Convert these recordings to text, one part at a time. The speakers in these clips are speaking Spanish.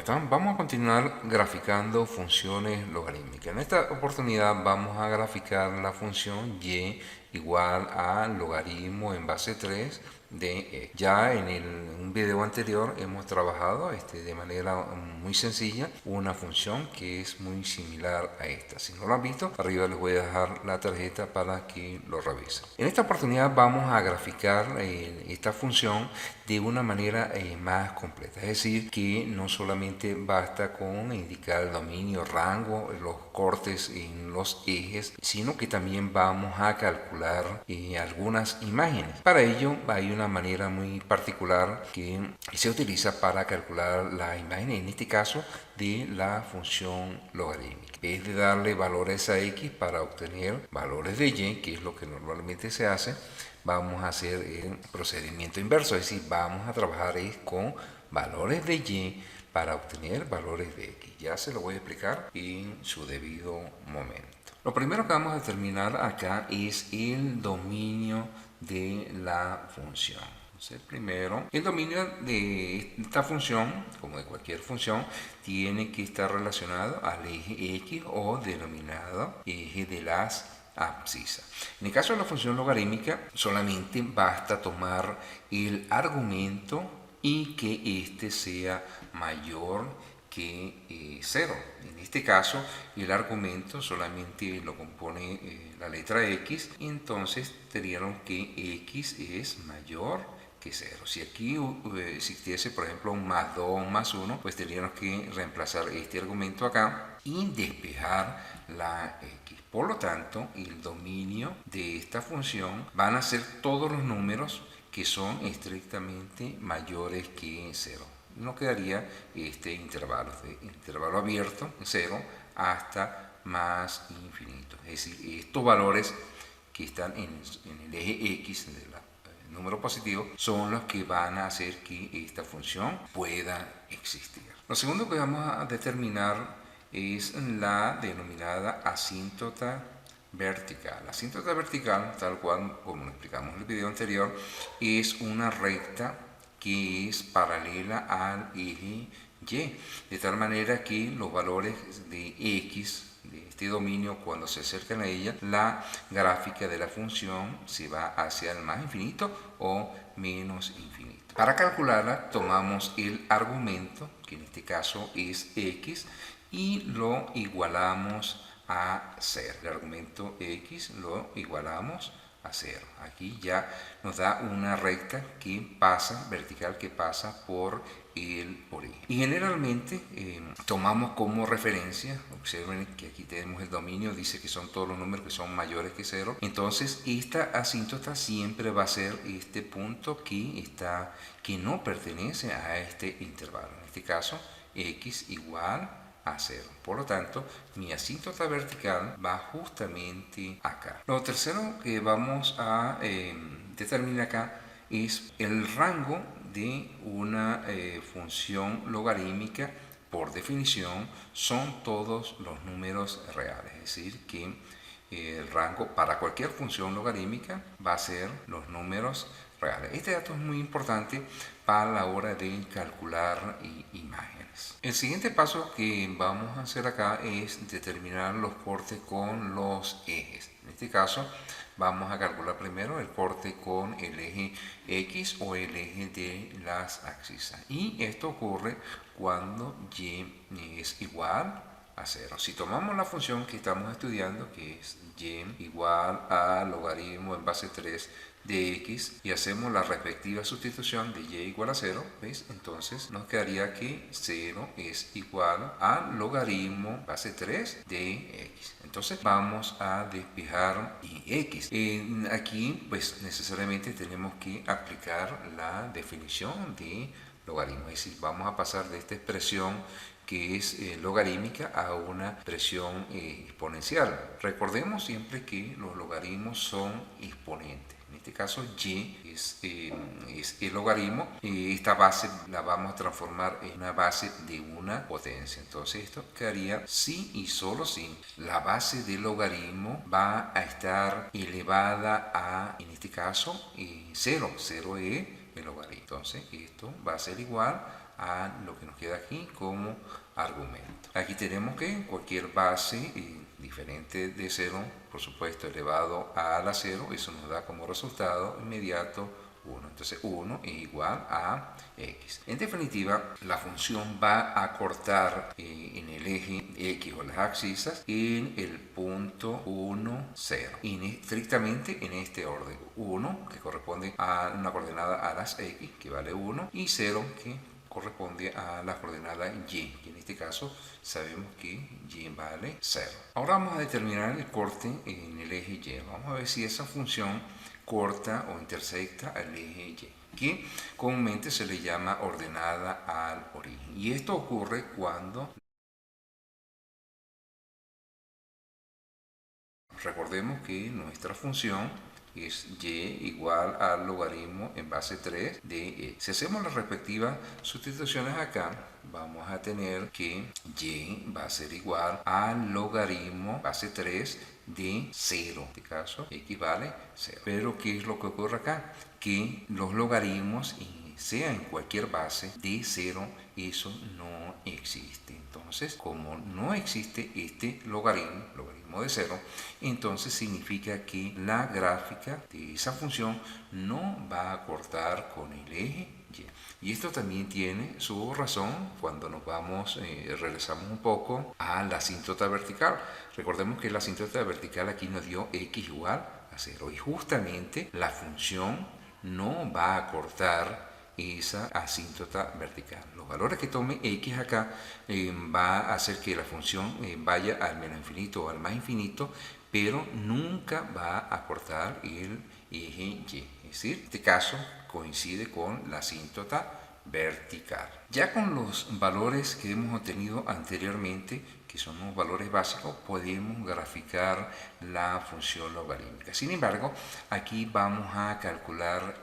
están? Vamos a continuar graficando funciones logarítmicas. En esta oportunidad vamos a graficar la función y igual a logaritmo en base 3 de e. Ya en un video anterior hemos trabajado de manera muy sencilla una función que es muy similar a esta. Si no lo han visto, arriba les voy a dejar la tarjeta para que lo revisen. En esta oportunidad vamos a graficar esta función de una manera más completa, es decir, que no solamente basta con indicar el dominio, rango, los cortes en los ejes, sino que también vamos a calcular algunas imágenes. Para ello hay una manera muy particular que se utiliza para calcular la imagen, en este caso de la función logarítmica. Es de darle valores a x para obtener valores de y, que es lo que normalmente se hace. Vamos a hacer el procedimiento inverso, es decir, vamos a trabajar con valores de y para obtener valores de x. Ya se lo voy a explicar en su debido momento. Lo primero que vamos a determinar acá es el dominio de la función. Entonces, primero, el dominio de esta función, como de cualquier función, tiene que estar relacionado al eje x o denominado eje de las abscisas. En el caso de la función logarítmica, solamente basta tomar el argumento y que éste sea mayor que 0. En este caso, el argumento solamente lo compone la letra x, y entonces tendríamos que x es mayor que 0. Si aquí existiese, por ejemplo, un más 2 o más 1, pues tendríamos que reemplazar este argumento acá y despejar la x. Por lo tanto, el dominio de esta función van a ser todos los números que son estrictamente mayores que 0. Nos quedaría este intervalo, de intervalo abierto, 0, hasta más infinito. Es decir, estos valores que están en el eje x del número positivo son los que van a hacer que esta función pueda existir. Lo segundo que vamos a determinar es la denominada asíntota vertical. La asíntota vertical, tal cual como lo explicamos en el video anterior, es una recta que es paralela al eje y, de tal manera que los valores de x de este dominio, cuando se acercan a ella, la gráfica de la función se va hacia el más infinito o menos infinito. Para calcularla tomamos el argumento, que en este caso es x, y lo igualamos a 0. El argumento x lo igualamos a 0. Aquí ya nos da una recta que pasa, vertical, que pasa por el eje. Y generalmente tomamos como referencia, observen que aquí tenemos el dominio, dice que son todos los números que son mayores que 0. Entonces esta asíntota siempre va a ser este punto que no pertenece a este intervalo. En este caso, x igual a 0. Por lo tanto, mi asíntota vertical va justamente acá. Lo tercero que vamos a determinar acá es el rango de una función logarítmica. Por definición, son todos los números reales. Es decir, que el rango para cualquier función logarítmica va a ser los números reales. Este dato es muy importante para la hora de calcular imágenes. El siguiente paso que vamos a hacer acá es determinar los cortes con los ejes. En este caso vamos a calcular primero el corte con el eje x o el eje de las abscisas. Y esto ocurre cuando y es igual a 0. Si tomamos la función que estamos estudiando, que es y igual a logaritmo en base 3 de x, y hacemos la respectiva sustitución de y igual a 0, ¿ves? Entonces nos quedaría que 0 es igual a logaritmo base 3 de x. Entonces vamos a despejar x. Aquí pues necesariamente tenemos que aplicar la definición de logaritmo, es decir, vamos a pasar de esta expresión que es logarítmica a una expresión exponencial. Recordemos siempre que los logaritmos son exponentes. En este caso y es el logaritmo. Esta base la vamos a transformar en una base de una potencia. Entonces esto quedaría si y solo si la base del logaritmo va a estar elevada a, en este caso, 0. 0 es el logaritmo. Entonces esto va a ser igual a lo que nos queda aquí como argumento. Aquí tenemos que cualquier base diferente de 0, por supuesto, elevado a la 0, eso nos da como resultado inmediato 1. Entonces 1 es igual a x. En definitiva, la función va a cortar en el eje x o las abscisas en el punto 1, 0. Estrictamente en este orden. 1, que corresponde a una coordenada a las x, que vale 1, y 0, que corresponde a la coordenada y, que en este caso sabemos que y vale 0. Ahora vamos a determinar el corte en el eje y. Vamos a ver si esa función corta o intersecta al eje y, que comúnmente se le llama ordenada al origen. Y esto ocurre cuando recordemos que nuestra función es y igual al logaritmo en base 3 de e. Si hacemos las respectivas sustituciones acá, vamos a tener que y va a ser igual al logaritmo base 3 de 0. En este caso, x vale 0. Pero, ¿qué es lo que ocurre acá? Que los logaritmos, sea en cualquier base de 0, eso no existe. Entonces, como no existe este logaritmo de 0, entonces significa que la gráfica de esa función no va a cortar con el eje y. Y esto también tiene su razón cuando nos vamos, regresamos un poco a la asíntota vertical. Recordemos que la asíntota vertical aquí nos dio x igual a 0 y justamente la función no va a cortar esa asíntota vertical. Los valores que tome x acá va a hacer que la función vaya al menos infinito o al más infinito, pero nunca va a cortar el eje y. Es decir, en este caso coincide con la asíntota vertical. Ya con los valores que hemos obtenido anteriormente, que son los valores básicos, podemos graficar la función logarítmica. Sin embargo, aquí vamos a calcular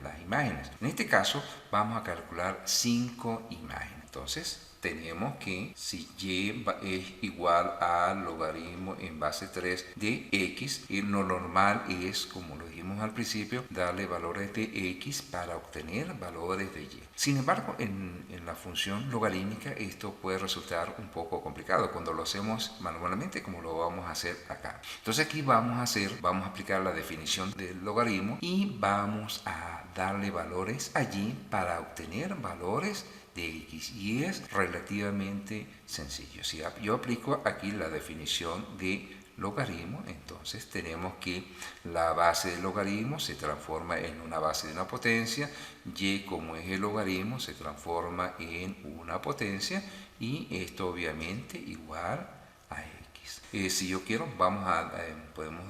las imágenes. En este caso, vamos a calcular 5 imágenes. Entonces, tenemos que si y es igual al logaritmo en base 3 de x, lo normal es, como lo dijimos al principio, darle valores de x para obtener valores de y. Sin embargo, en la función logarítmica esto puede resultar un poco complicado cuando lo hacemos manualmente, como lo vamos a hacer acá. Entonces aquí vamos a aplicar la definición del logaritmo y vamos a darle valores allí para obtener valores de x, y es relativamente sencillo. Si yo aplico aquí la definición de logaritmo, entonces tenemos que la base del logaritmo se transforma en una base de una potencia, y como es el logaritmo se transforma en una potencia, y esto obviamente igual a x. Si yo quiero, podemos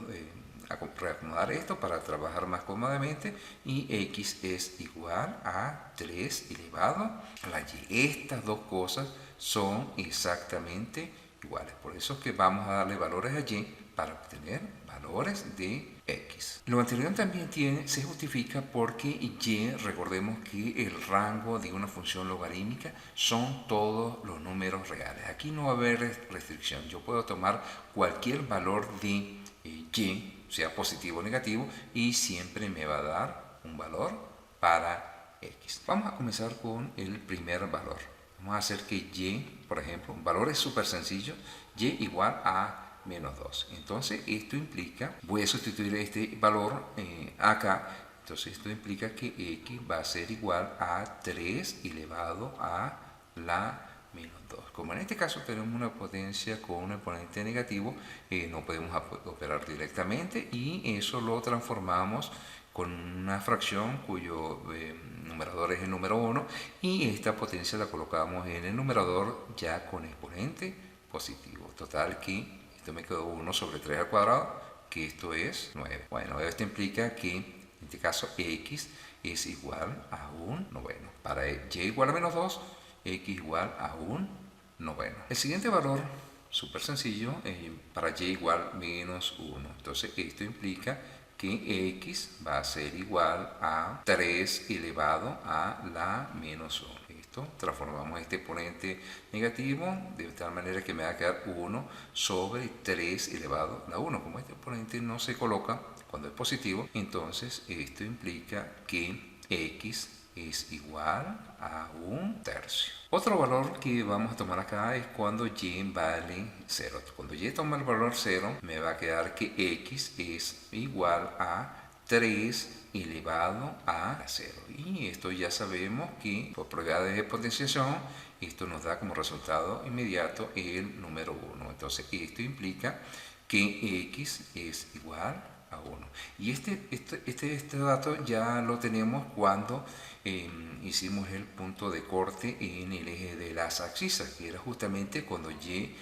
reacomodar esto para trabajar más cómodamente, y x es igual a 3 elevado a la y. Estas dos cosas son exactamente iguales, por eso es que vamos a darle valores a y para obtener valores de x. Lo anterior también se justifica porque y, recordemos que el rango de una función logarítmica son todos los números reales. Aquí no va a haber restricción, yo puedo tomar cualquier valor de y, sea positivo o negativo, y siempre me va a dar un valor para x. Vamos a comenzar con el primer valor. Vamos a hacer que y, por ejemplo, un valor es súper sencillo, y igual a menos 2. Entonces esto implica, voy a sustituir este valor acá, entonces esto implica que x va a ser igual a 3 elevado a la menos 2. Como en este caso tenemos una potencia con un exponente negativo, no podemos operar directamente, y eso lo transformamos con una fracción cuyo numerador es el número 1, y esta potencia la colocamos en el numerador ya con exponente positivo. Total que esto me quedó 1 sobre 3 al cuadrado, que esto es 9. Bueno, esto implica que en este caso x es igual a un noveno. Para y igual a menos 2, x igual a un noveno. El siguiente valor, súper sencillo, para y igual menos 1. Entonces esto implica que x va a ser igual a 3 elevado a la menos 1. Transformamos este exponente negativo de tal manera que me va a quedar 1 sobre 3 elevado a la 1. Como este exponente no se coloca cuando es positivo, entonces esto implica que x es igual a un tercio. Otro valor que vamos a tomar acá es cuando y vale 0. Cuando y toma el valor 0, me va a quedar que x es igual a 3 elevado a 0. Y esto ya sabemos que por propiedades de potenciación, esto nos da como resultado inmediato el número 1. Entonces esto implica que x es igual a 1. Y este dato ya lo tenemos cuando hicimos el punto de corte en el eje de las abscisas, que era justamente cuando y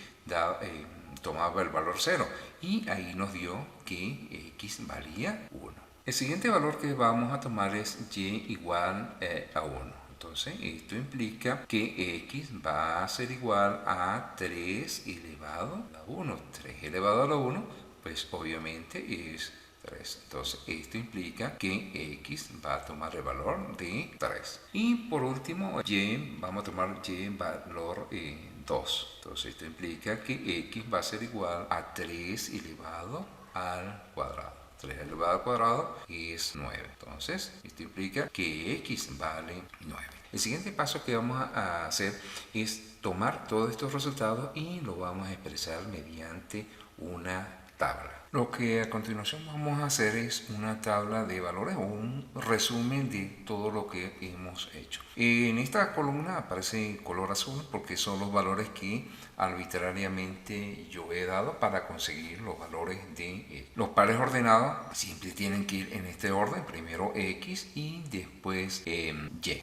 tomaba el valor 0. Y ahí nos dio que x valía 1. El siguiente valor que vamos a tomar es y igual a 1. Entonces, esto implica que x va a ser igual a 3 elevado a 1. 3 elevado a la 1, pues obviamente es 3. Entonces, esto implica que x va a tomar el valor de 3. Y por último, vamos a tomar y valor 2. Entonces, esto implica que x va a ser igual a 3 elevado al cuadrado. 3 elevado al cuadrado es 9. Entonces, esto implica que x vale 9. El siguiente paso que vamos a hacer es tomar todos estos resultados y lo vamos a expresar mediante una tabla. Lo que a continuación vamos a hacer es una tabla de valores o un resumen de todo lo que hemos hecho. En esta columna aparece color azul porque son los valores que arbitrariamente yo he dado para conseguir los valores de los pares ordenados. Siempre tienen que ir en este orden, primero x y después y.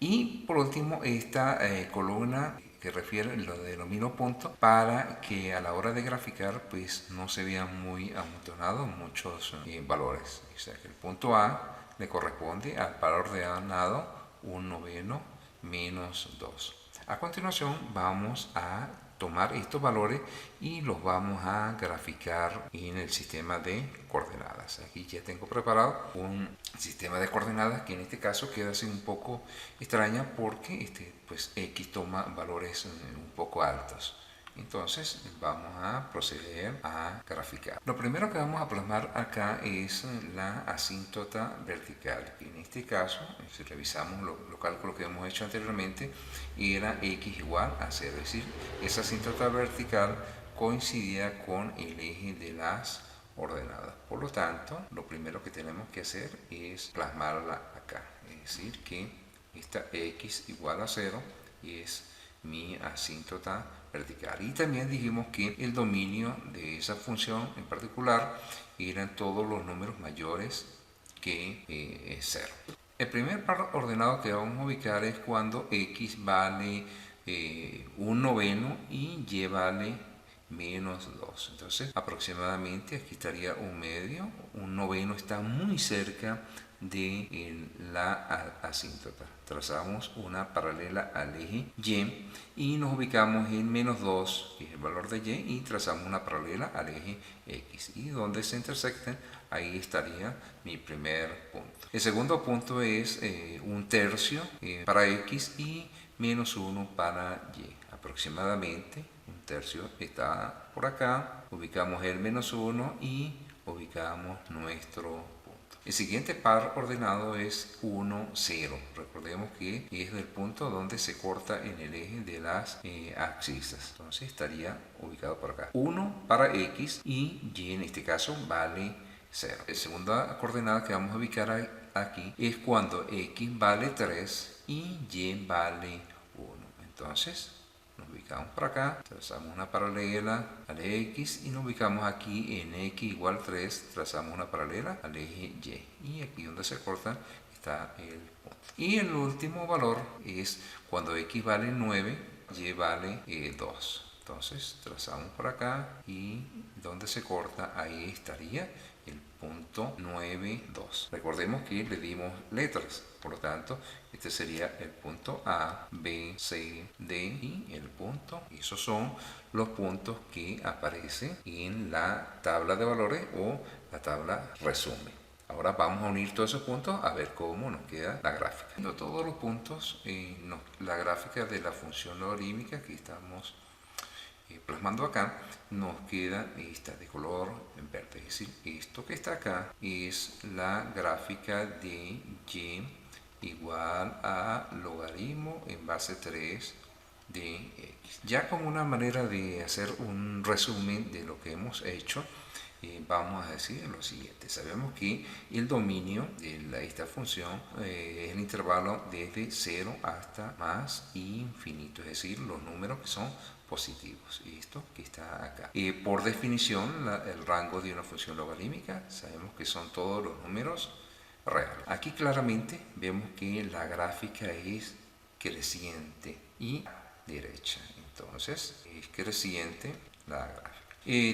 Y por último esta columna que refiere, lo denomino punto, para que a la hora de graficar pues no se vean muy amontonados muchos valores. O sea que el punto A le corresponde al par ordenado 1/9 menos 2. A continuación vamos a tomar estos valores y los vamos a graficar en el sistema de coordenadas. Aquí ya tengo preparado un sistema de coordenadas que en este caso queda así un poco extraña porque pues x toma valores un poco altos. Entonces vamos a proceder a graficar. Lo primero que vamos a plasmar acá es la asíntota vertical. En este caso, si revisamos los cálculos que hemos hecho anteriormente, era x igual a 0. Es decir, esa asíntota vertical coincidía con el eje de las ordenadas. Por lo tanto, lo primero que tenemos que hacer es plasmarla acá. Es decir, que esta x igual a 0 es mi asíntota vertical. Y también dijimos que el dominio de esa función en particular eran todos los números mayores que 0. El primer par ordenado que vamos a ubicar es cuando x vale 1/9 y y vale menos 2. Entonces aproximadamente aquí estaría 1/2. 1/9 está muy cerca de la asíntota. Trazamos una paralela al eje y nos ubicamos en menos 2, que es el valor de y, y trazamos una paralela al eje x. Y donde se intersecten, ahí estaría mi primer punto. El segundo punto es 1/3 para x y menos 1 para y. Aproximadamente 1/3 está por acá. Ubicamos el menos 1 y ubicamos nuestro punto. El siguiente par ordenado es 1, 0. Recordemos que es del punto donde se corta en el eje de las abscisas. Entonces estaría ubicado por acá. 1 para x y y en este caso vale 0. La segunda coordenada que vamos a ubicar aquí es cuando x vale 3 y vale 1. Entonces nos ubicamos por acá, trazamos una paralela al eje x y nos ubicamos aquí en x igual 3, trazamos una paralela al eje y. Y aquí donde se corta está el punto. Y el último valor es cuando x vale 9, y vale 2. Entonces trazamos por acá y donde se corta ahí estaría el punto 9, 2. Recordemos que le dimos letras, por lo tanto este sería el punto A, B, C, D y el punto. Esos son los puntos que aparecen en la tabla de valores o la tabla resumen. Ahora vamos a unir todos esos puntos a ver cómo nos queda la gráfica. Viendo todos los puntos, la gráfica de la función logarítmica que estamos plasmando acá, nos queda esta de color verde. Es decir, esto que está acá es la gráfica de y igual a logaritmo en base 3 de x. Ya como una manera de hacer un resumen de lo que hemos hecho, vamos a decir lo siguiente. Sabemos que el dominio de esta función es el intervalo desde 0 hasta más infinito, es decir, los números que son positivos. Esto que está acá. Por definición, el rango de una función logarítmica sabemos que son todos los números reales. Aquí claramente vemos que la gráfica es creciente y derecha. Entonces es creciente la gráfica.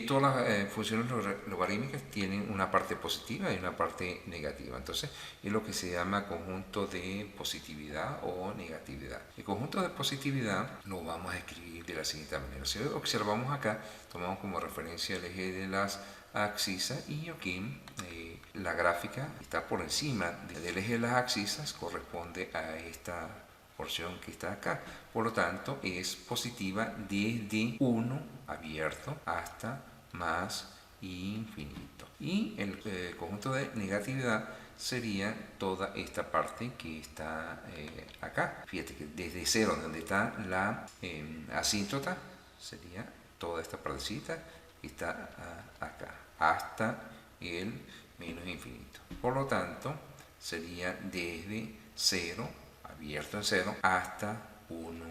Todas las funciones logarítmicas tienen una parte positiva y una parte negativa. Entonces es lo que se llama conjunto de positividad o negatividad. El conjunto de positividad lo vamos a escribir de la siguiente manera. Si observamos acá, tomamos como referencia el eje de las abscisas y aquí la gráfica está por encima del eje de las abscisas, corresponde a esta porción que está acá. Por lo tanto, es positiva desde 1 abierto hasta más infinito. Y el conjunto de negatividad sería toda esta parte que está acá. Fíjate que desde 0, donde está la asíntota, sería toda esta partecita que está acá, hasta el menos infinito. Por lo tanto, sería desde 0 abierto en 0 hasta 1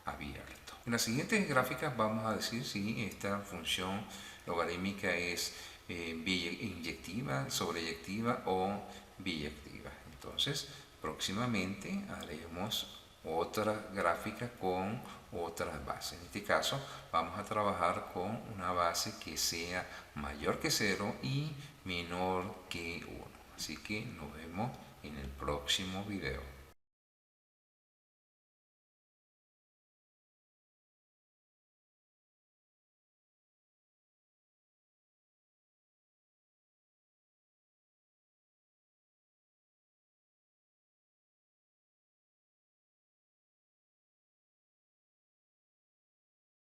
abierto. En las siguientes gráficas vamos a decir si esta función logarítmica es biyectiva, sobreyectiva o biyectiva. Entonces, próximamente haremos otra gráfica con otras bases. En este caso, vamos a trabajar con una base que sea mayor que 0 y menor que 1. Así que nos vemos en el próximo video.